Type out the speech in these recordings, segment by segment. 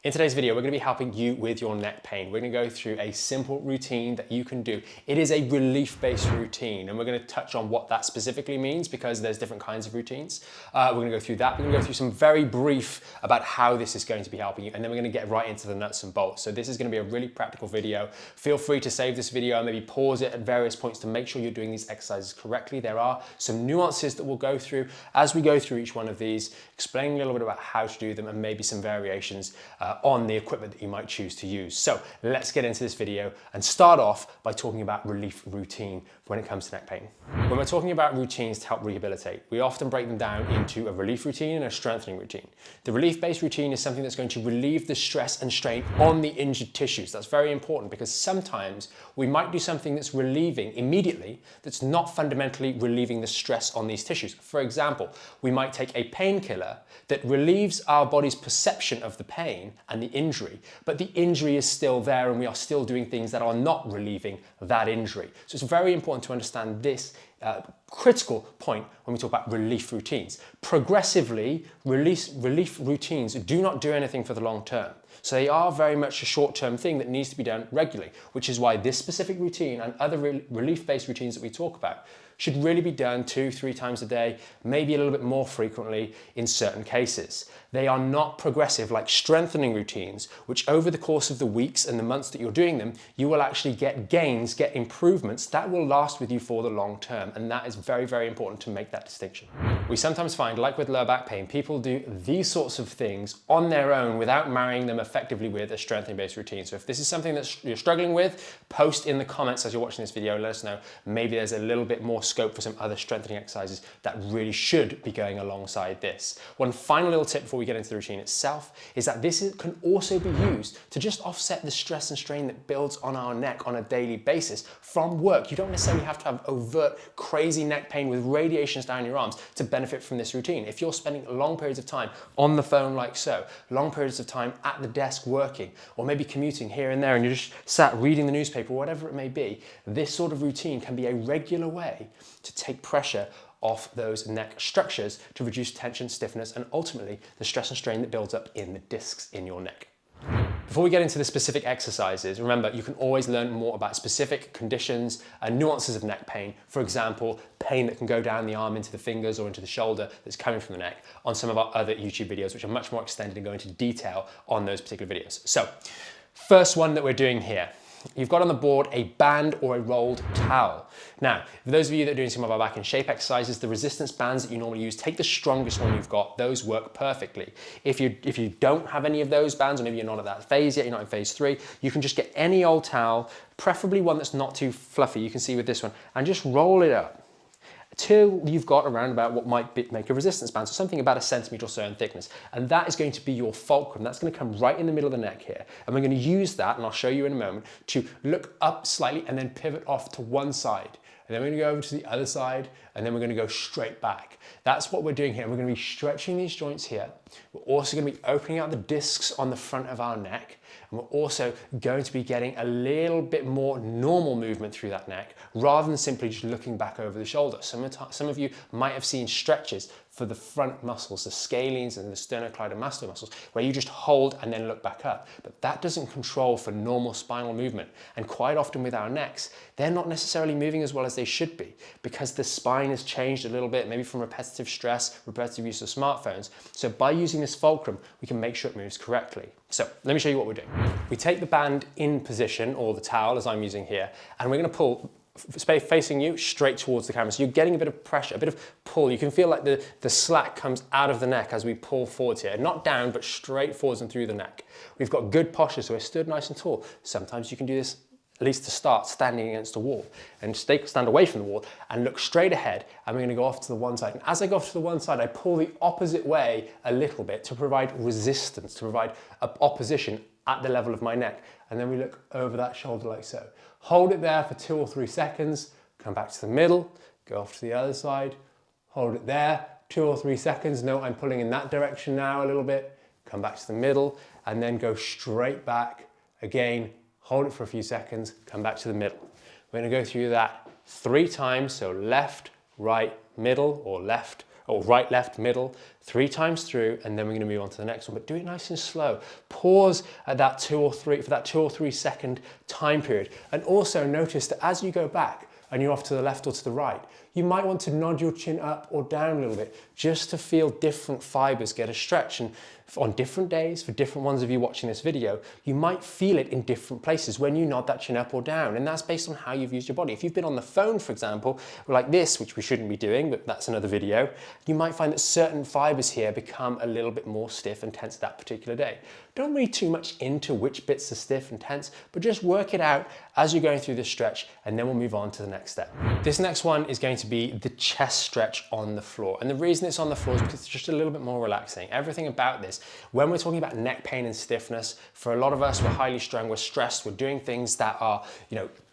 In today's video, we're going to be helping you with your neck pain. We're going to go through a simple routine that you can do. It is a relief-based routine, and we're going to touch on what that specifically means because there's different kinds of routines. We're going to go through that. We're going to go through some very brief about how this is going to be helping you, and then we're going to get right into the nuts and bolts. So this is going to be a really practical video. Feel free to save this video and maybe pause it at various points to make sure you're doing these exercises correctly. There are some nuances that we'll go through as we go through each one of these, explaining a little bit about how to do them and maybe some variations on the equipment that you might choose to use. So let's get into this video and start off by talking about relief routine when it comes to neck pain. When we're talking about routines to help rehabilitate, we often break them down into a relief routine and a strengthening routine. The relief-based routine is something that's going to relieve the stress and strain on the injured tissues. That's very important because sometimes we might do something that's relieving immediately that's not fundamentally relieving the stress on these tissues. For example, we might take a painkiller that relieves our body's perception of the pain and the injury, but the injury is still there and we are still doing things that are not relieving that injury. So it's very important to understand this critical point when we talk about relief routines. Progressively, relief routines do not do anything for the long term. So they are very much a short-term thing that needs to be done regularly, which is why this specific routine and other relief-based routines that we talk about should really be done 2-3 times a day, maybe a little bit more frequently in certain cases. They are not progressive like strengthening routines, which over the course of the weeks and the months that you're doing them, you will actually get gains, get improvements that will last with you for the long term. And that is very, very important to make that distinction. We sometimes find, like with lower back pain, people do these sorts of things on their own without marrying them effectively with a strengthening-based routine. So if this is something that you're struggling with, post in the comments as you're watching this video, let us know. Maybe there's a little bit more scope for some other strengthening exercises that really should be going alongside this. One final little tip before we get into the routine itself is that this can also be used to just offset the stress and strain that builds on our neck on a daily basis from work. You don't necessarily have to have overt, crazy neck pain with radiations down your arms to benefit from this routine. If you're spending long periods of time on the phone like so, long periods of time at the desk working, or maybe commuting here and there and you're just sat reading the newspaper, whatever it may be, this sort of routine can be a regular way to take pressure off those neck structures to reduce tension, stiffness, and ultimately the stress and strain that builds up in the discs in your neck. Before we get into the specific exercises, remember you can always learn more about specific conditions and nuances of neck pain. For example, pain that can go down the arm into the fingers or into the shoulder that's coming from the neck on some of our other YouTube videos, which are much more extended and go into detail on those particular videos. So, first one that we're doing here. You've got on the board a band or a rolled towel. Now, for those of you that are doing some of our back and shape exercises, the resistance bands that you normally use, take the strongest one you've got. Those work perfectly. If you don't have any of those bands, or maybe you're not at that phase yet, you're not in phase 3, you can just get any old towel, preferably one that's not too fluffy, you can see with this one, and just roll it up till you've got around about what might make a resistance band, so something about 1 centimetre or so in thickness. And that is going to be your fulcrum. That's going to come right in the middle of the neck here. And we're going to use that, and I'll show you in a moment, to look up slightly and then pivot off to one side. And then we're going to go over to the other side, and then we're going to go straight back. That's what we're doing here. We're going to be stretching these joints here. We're also going to be opening out the discs on the front of our neck. And we're also going to be getting a little bit more normal movement through that neck rather than simply just looking back over the shoulder. Some of you might have seen stretches for the front muscles, the scalenes and the sternocleidomastoid muscles, where you just hold and then look back up. But that doesn't control for normal spinal movement. And quite often with our necks, they're not necessarily moving as well as they should be because the spine has changed a little bit, maybe from repetitive stress, repetitive use of smartphones. So by using this fulcrum, we can make sure it moves correctly. So let me show you what we're doing. We take the band in position, or the towel as I'm using here, and we're going to pull facing you straight towards the camera. So you're getting a bit of pressure, a bit of pull. You can feel like the slack comes out of the neck as we pull forwards here. Not down, but straight forwards and through the neck. We've got good posture, so we're stood nice and tall. Sometimes you can do this, at least to start, standing against a wall. And stand away from the wall and look straight ahead, and we're going to go off to the one side. And as I go off to the one side, I pull the opposite way a little bit to provide resistance, to provide opposition at the level of my neck. And then we look over that shoulder like so. Hold it there for 2 or 3 seconds, come back to the middle, go off to the other side, hold it there, 2 or 3 seconds. No, I'm pulling in that direction now a little bit, come back to the middle, and then go straight back. Again, hold it for a few seconds, come back to the middle. We're going to go through that 3 times, so left, right, middle, or left, or right, left, middle, 3 times through, and then we're going to move on to the next one. But do it nice and slow. Pause at that 2 or 3 second time period. And also notice that as you go back and you're off to the left or to the right, you might want to nod your chin up or down a little bit just to feel different fibers get a stretch. And on different days, for different ones of you watching this video, you might feel it in different places when you nod that chin up or down. And that's based on how you've used your body. If you've been on the phone, for example, like this, which we shouldn't be doing, but that's another video, you might find that certain fibers here become a little bit more stiff and tense that particular day. Don't read too much into which bits are stiff and tense, but just work it out as you're going through this stretch, and then we'll move on to the next step. This next one is going to be the chest stretch on the floor. And the reason it's on the floor is because it's just a little bit more relaxing. Everything about this, when we're talking about neck pain and stiffness, for a lot of us, we're highly strung, we're stressed, we're doing things that are,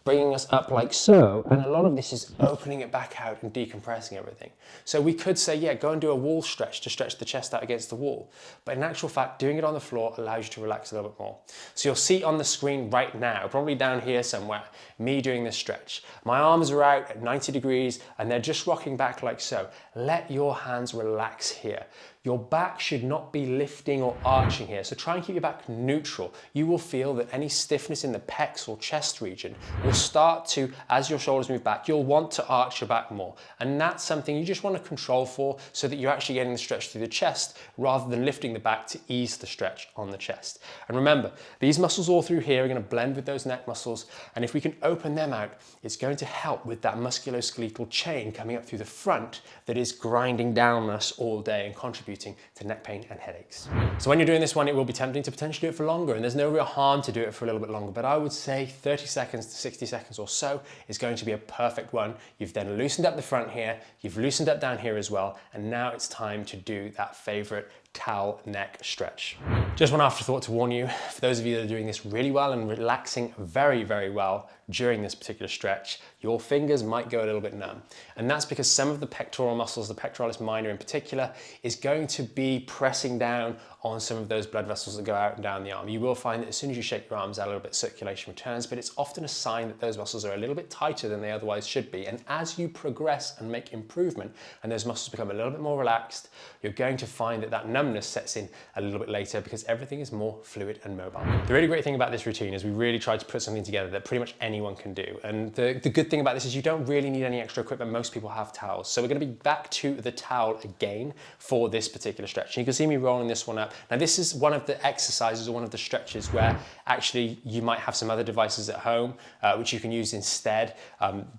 bringing us up like so, and a lot of this is opening it back out and decompressing everything. So we could say, yeah, go and do a wall stretch to stretch the chest out against the wall. But in actual fact, doing it on the floor allows you to relax a little bit more. So you'll see on the screen right now, probably down here somewhere, me doing this stretch. My arms are out at 90 degrees and they're just rocking back like so. Let your hands relax here. Your back should not be lifting or arching here, so try and keep your back neutral. You will feel that any stiffness in the pecs or chest region will start to, as your shoulders move back, you'll want to arch your back more. And that's something you just want to control for so that you're actually getting the stretch through the chest rather than lifting the back to ease the stretch on the chest. And remember, these muscles all through here are going to blend with those neck muscles, and if we can open them out, it's going to help with that musculoskeletal chain coming up through the front that is grinding down us all day and contributing to neck pain and headaches. So when you're doing this one, it will be tempting to potentially do it for longer, and there's no real harm to do it for a little bit longer, but I would say 30 seconds to 60 seconds or so is going to be a perfect one. You've then loosened up the front here, you've loosened up down here as well, and now it's time to do that favorite towel neck stretch. Just one afterthought to warn you, for those of you that are doing this really well and relaxing very, very well during this particular stretch, your fingers might go a little bit numb. And that's because some of the pectoral muscles, the pectoralis minor in particular, is going to be pressing down on some of those blood vessels that go out and down the arm. You will find that as soon as you shake your arms out a little bit, circulation returns, but it's often a sign that those muscles are a little bit tighter than they otherwise should be. And as you progress and make improvement and those muscles become a little bit more relaxed, you're going to find that that numbness sets in a little bit later because everything is more fluid and mobile. The really great thing about this routine is we really tried to put something together that pretty much anyone can do. And the good thing about this is you don't really need any extra equipment. Most people have towels. So we're going to be back to the towel again for this particular stretch. And you can see me rolling this one up. Now this is one of the exercises or one of the stretches where actually you might have some other devices at home which you can use instead.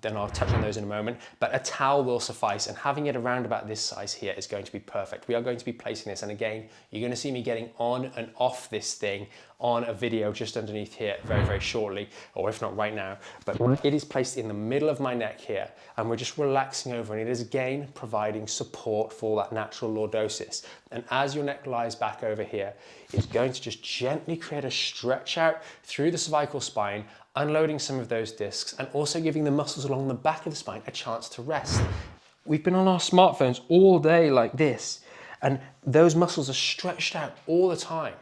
Then I'll touch on those in a moment. But a towel will suffice, and having it around about this size here is going to be perfect. We are going to be placing this, and again, you're going to see me getting on and off this thing on a video just underneath here very, very shortly, or if not right now. But it is placed in the middle of my neck here, and we're just relaxing over, and it is again providing support for that natural lordosis. And as your neck lies back over here, it's going to just gently create a stretch out through the cervical spine, unloading some of those discs and also giving the muscles along the back of the spine a chance to rest. We've been on our smartphones all day like this, and those muscles are stretched out all the time.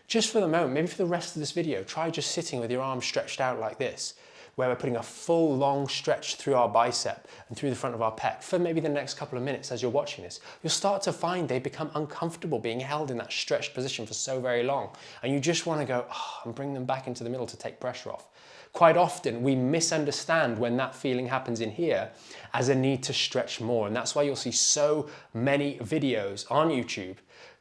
Just for the moment, maybe for the rest of this video, try just sitting with your arms stretched out like this, where we're putting a full long stretch through our bicep and through the front of our pec for maybe the next couple of minutes as you're watching this. You'll start to find they become uncomfortable being held in that stretched position for so very long. And you just want to go, and bring them back into the middle to take pressure off. Quite often we misunderstand when that feeling happens in here as a need to stretch more. And that's why you'll see so many videos on YouTube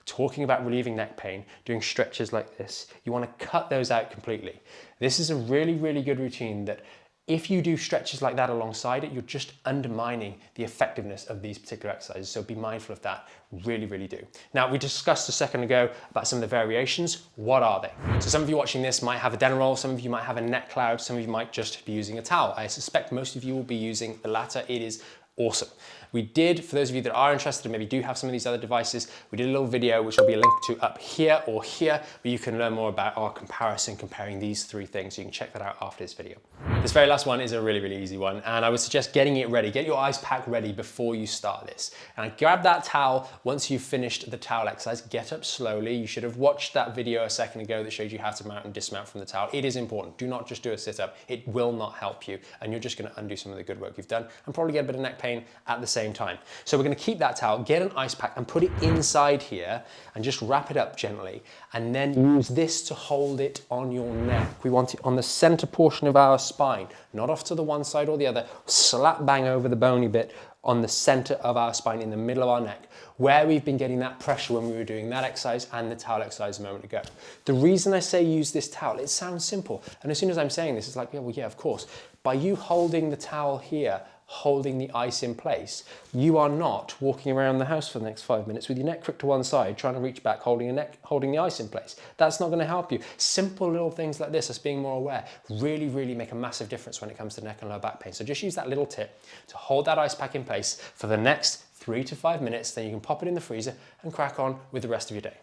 talking about relieving neck pain, doing stretches like this. You want to cut those out completely. This is a really, really good routine that if you do stretches like that alongside it, you're just undermining the effectiveness of these particular exercises. So be mindful of that, really, really do. Now, we discussed a second ago about some of the variations. What are they? So some of you watching this might have a den roll, some of you might have a neck cloud, some of you might just be using a towel. I suspect most of you will be using the latter. It is awesome. We did, for those of you that are interested and maybe do have some of these other devices, we did a little video which will be linked to up here or here, where you can learn more about our comparison, comparing these three things. So you can check that out after this video. This very last one is a really, really easy one, and I would suggest getting it ready. Get your ice pack ready before you start this. And grab that towel once you've finished the towel exercise. Get up slowly. You should have watched that video a second ago that showed you how to mount and dismount from the towel. It is important. Do not just do a sit-up. It will not help you, and you're just going to undo some of the good work you've done and probably get a bit of neck pain at the same same time. So we're gonna keep that towel, get an ice pack and put it inside here and just wrap it up gently, and then use this to hold it on your neck. We want it on the center portion of our spine, not off to the one side or the other, slap bang over the bony bit on the center of our spine, in the middle of our neck, where we've been getting that pressure when we were doing that exercise and the towel exercise a moment ago. The reason I say use this towel, it sounds simple, and as soon as I'm saying this, it's like, yeah, well, yeah, of course. By you holding the towel here, holding the ice in place, you are not walking around the house for the next 5 minutes with your neck crooked to one side, trying to reach back, holding the ice in place. That's not going to help you. Simple little things like this, us being more aware, really, really make a massive difference when it comes to neck and lower back pain. So just use that little tip to hold that ice pack in place for the next 3 to 5 minutes, then you can pop it in the freezer and crack on with the rest of your day.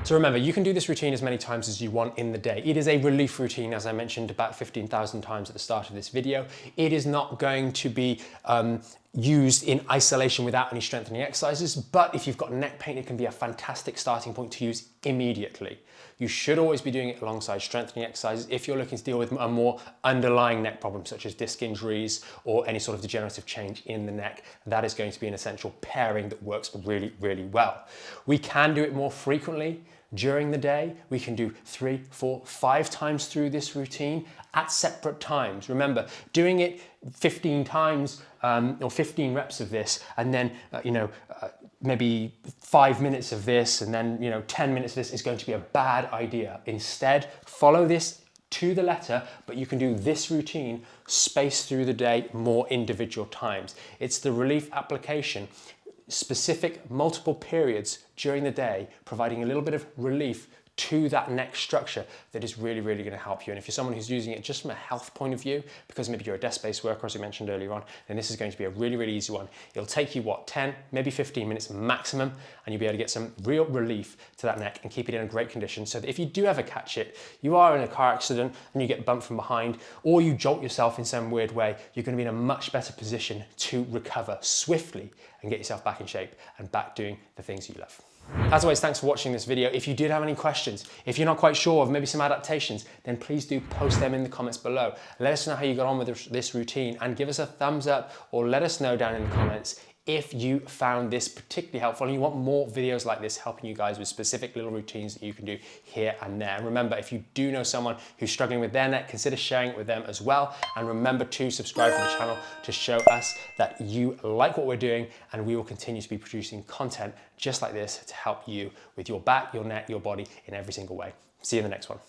So remember, you can do this routine as many times as you want in the day. It is a relief routine, as I mentioned about 15,000 times at the start of this video. It is not going to be used in isolation without any strengthening exercises, but if you've got neck pain, it can be a fantastic starting point to use immediately. You should always be doing it alongside strengthening exercises if you're looking to deal with a more underlying neck problem, such as disc injuries or any sort of degenerative change in the neck. That is going to be an essential pairing that works really, really well. We can do it more frequently during the day. We can do 3, 4, 5 times through this routine at separate times. Remember, doing it 15 times or 15 reps of this, and then maybe 5 minutes of this, and then 10 minutes of this is going to be a bad idea. Instead, follow this to the letter, but you can do this routine spaced through the day more individual times. It's the relief application, specific multiple periods during the day, providing a little bit of relief to that neck structure that is really, really going to help you. And if you're someone who's using it just from a health point of view, because maybe you're a desk-based worker, as we mentioned earlier on, then this is going to be a really, really easy one. It'll take you, 10, maybe 15 minutes maximum, and you'll be able to get some real relief to that neck and keep it in a great condition, so that if you do ever catch it, you are in a car accident and you get bumped from behind, or you jolt yourself in some weird way, you're going to be in a much better position to recover swiftly and get yourself back in shape and back doing the things you love. As always, thanks for watching this video. If you did have any questions, if you're not quite sure of maybe some adaptations, then please do post them in the comments below. Let us know how you got on with this routine, and give us a thumbs up, or let us know down in the comments if you found this particularly helpful and you want more videos like this helping you guys with specific little routines that you can do here and there. And remember, if you do know someone who's struggling with their neck, consider sharing it with them as well. And remember to subscribe to the channel to show us that you like what we're doing, and we will continue to be producing content just like this to help you with your back, your neck, your body in every single way. See you in the next one.